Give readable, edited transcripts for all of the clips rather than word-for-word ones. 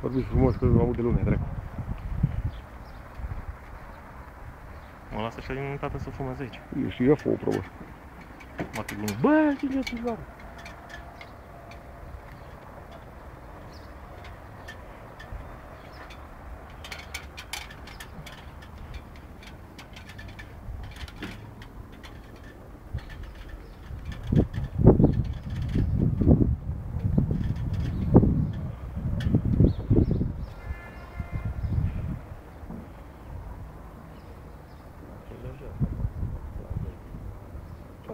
Vorbiți frumos că nu aude lumea, dracu. Mă lasă și din tată să fumeze aici. Eu știu, ia fă o probă. Mă te glumesc. Bă, cine țigară?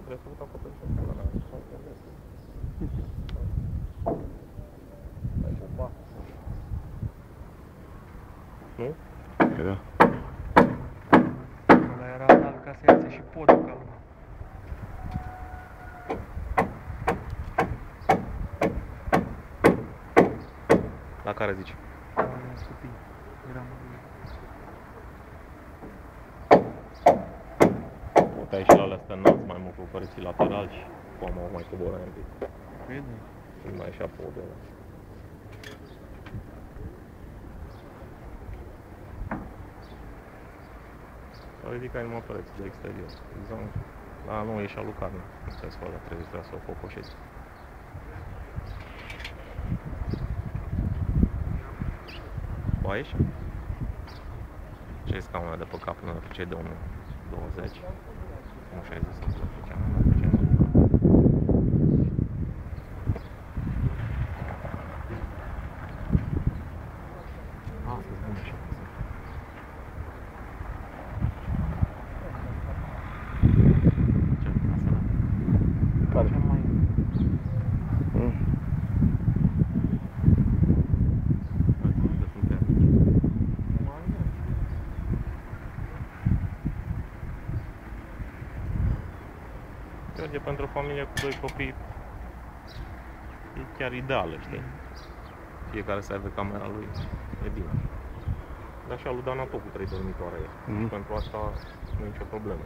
Trebuie să făcut acolo pe pula mea. Aici un pas. Nu? Da. Ăla era alt ca să iasă și podul ca lumea. La care zici? Copii. Eram Puteai și la alea astea înalți mai mult cu părții laterali și poama mai coboră un pic. Crede? Și mai ieșea podul ăla. Sau ridicai numai pereții de exterior. Exact. Da, nu, ieșea lucarnă. Nu trebuie să facă, trebuia să o cocoșezi. Ba ieși? Ce scaunul de pe cap nu ce de 1,20? Nu 60 sau ce făceam, nu făceam. Astăzi bună și asta. Ce? Asta da. Care? cea mai... Merge pentru o familie cu 2 copii, e chiar ideală, știi? Fiecare să aibă camera lui, e bine. Dar și lui Dan a tot cu 3 dormitoare. Pentru asta nu e nicio problemă.